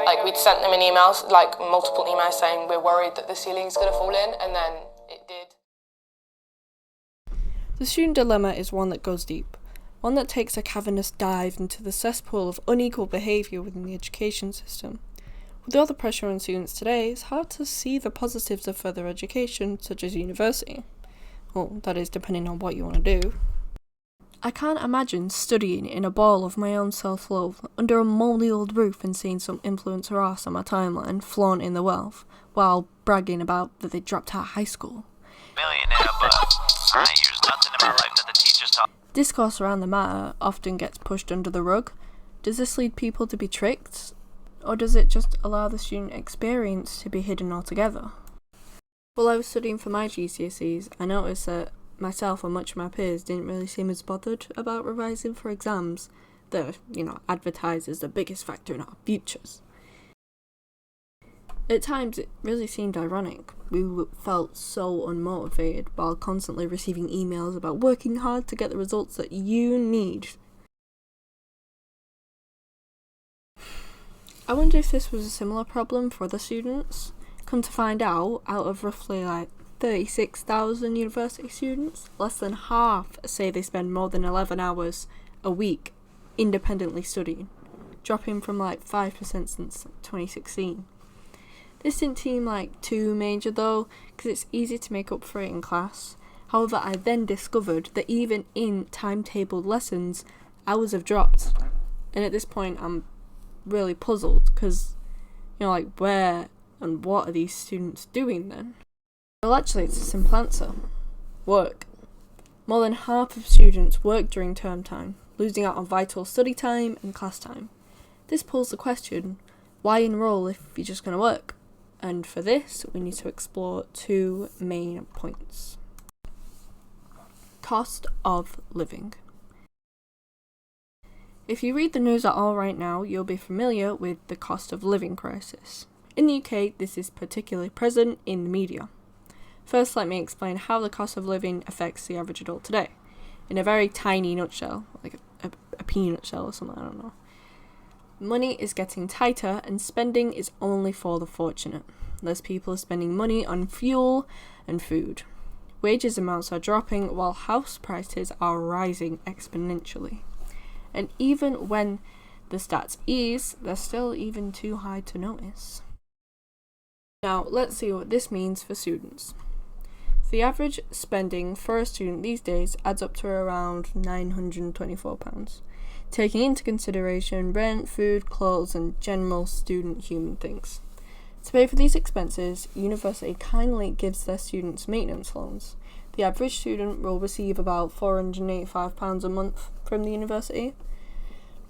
Like, we'd sent them an email, like multiple emails saying we're worried that the ceiling's going to fall in, and then it did. The student dilemma is one that goes deep, one that takes a cavernous dive into the cesspool of unequal behaviour within the education system. With all the pressure on students today, it's hard to see the positives of further education, such as university. Well, that is depending on what you want to do. I can't imagine studying in a ball of my own self-love, under a mouldy old roof and seeing some influencer arse on my timeline flaunting their wealth, while bragging about that they dropped out of high school. Millionaire, but I ain't used nothing in my life that the teachers taught. Discourse around the matter often gets pushed under the rug. Does this lead people to be tricked? Or does it just allow the student experience to be hidden altogether? While I was studying for my GCSEs, I noticed that myself and much of my peers didn't really seem as bothered about revising for exams that are, advertised as the biggest factor in our futures. At times, it really seemed ironic. We felt so unmotivated while constantly receiving emails about working hard to get the results that you need. I wonder if this was a similar problem for other students. Come to find out of roughly 36,000 university students, less than half say they spend more than 11 hours a week independently studying, dropping from 5% since 2016. This didn't seem too major though, because it's easy to make up for it in class. However, I then discovered that even in timetabled lessons, hours have dropped. And at this point, I'm really puzzled, because, where and what are these students doing then? Well, actually, it's a simple answer. Work. More than half of students work during term time, losing out on vital study time and class time. This pulls the question, why enroll if you're just going to work? And for this, we need to explore two main points. Cost of living. If you read the news at all right now, you'll be familiar with the cost of living crisis. In the UK, this is particularly present in the media. First, let me explain how the cost of living affects the average adult today. In a very tiny nutshell, like a peanut shell or something, I don't know. Money is getting tighter and spending is only for the fortunate. Less people are spending money on fuel and food. Wages amounts are dropping while house prices are rising exponentially. And even when the stats ease, they're still even too high to notice. Now, let's see what this means for students. The average spending for a student these days adds up to around £924, taking into consideration rent, food, clothes, and general student human things. To pay for these expenses, university kindly gives their students maintenance loans. The average student will receive about £485 a month from the university.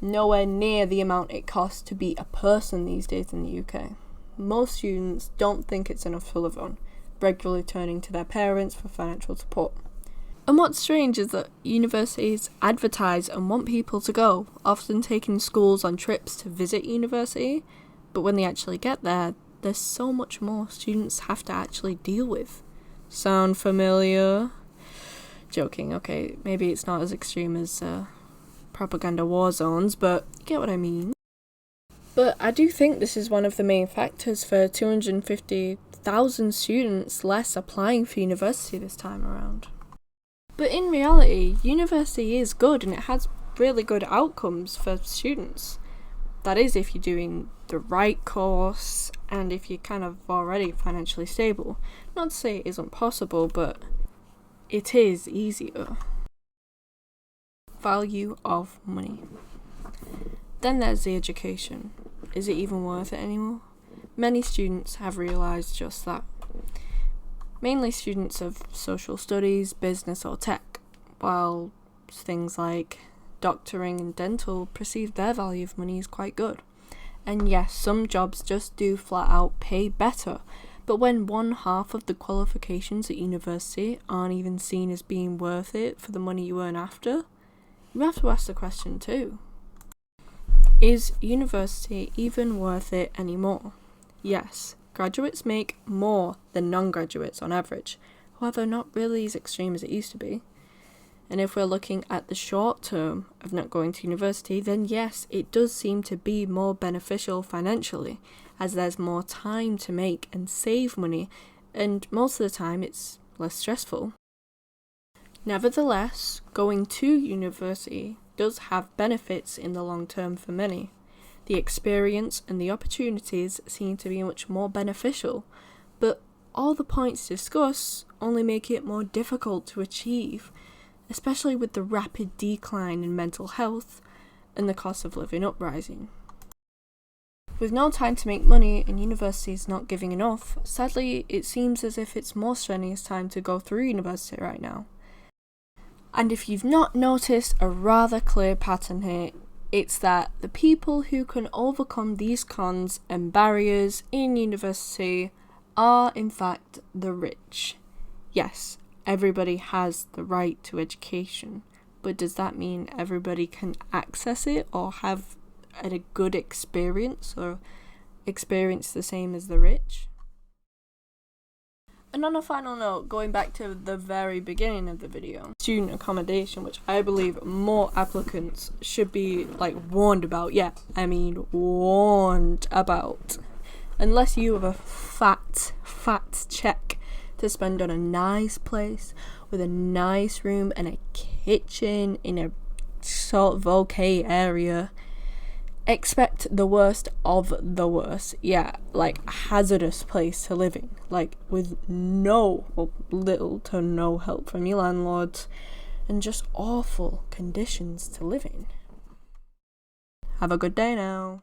Nowhere near the amount it costs to be a person these days in the UK. Most students don't think it's enough to live on, regularly turning to their parents for financial support. And what's strange is that universities advertise and want people to go, often taking schools on trips to visit university, but when they actually get there, there's so much more students have to actually deal with. Sound familiar? Joking, okay, maybe it's not as extreme as propaganda war zones, but you get what I mean. But I do think this is one of the main factors for 250,000 students less applying for university this time around. But in reality, university is good and it has really good outcomes for students. That is if you're doing the right course and if you're kind of already financially stable. Not to say it isn't possible, but it is easier. Value of money. Then there's the education. Is it even worth it anymore? Many students have realised just that. Mainly students of social studies, business or tech, while things like doctoring and dental perceive their value of money as quite good. And yes, some jobs just do flat out pay better, but when one half of the qualifications at university aren't even seen as being worth it for the money you earn after, you have to ask the question too. Is university even worth it anymore? Yes, graduates make more than non-graduates on average, however not really as extreme as it used to be. And if we're looking at the short term of not going to university, then yes, it does seem to be more beneficial financially, as there's more time to make and save money, and most of the time it's less stressful. Nevertheless, going to university does have benefits in the long term for many. The experience and the opportunities seem to be much more beneficial, but all the points discussed only make it more difficult to achieve, especially with the rapid decline in mental health and the cost of living uprising. With no time to make money and universities not giving enough, sadly it seems as if it's more strenuous time to go through university right now. And if you've not noticed a rather clear pattern here, it's that the people who can overcome these cons and barriers in university are in fact the rich. Yes, everybody has the right to education, but does that mean everybody can access it or have a good experience or experience the same as the rich? And on a final note, going back to the very beginning of the video, student accommodation, which I believe more applicants should be warned about. Yeah, I mean warned about. Unless you have a fat check to spend on a nice place with a nice room and a kitchen in a sort of okay area, expect the worst of the worst. Yeah, hazardous place to live in, with little to no help from your landlords, and just awful conditions to live in. Have a good day now.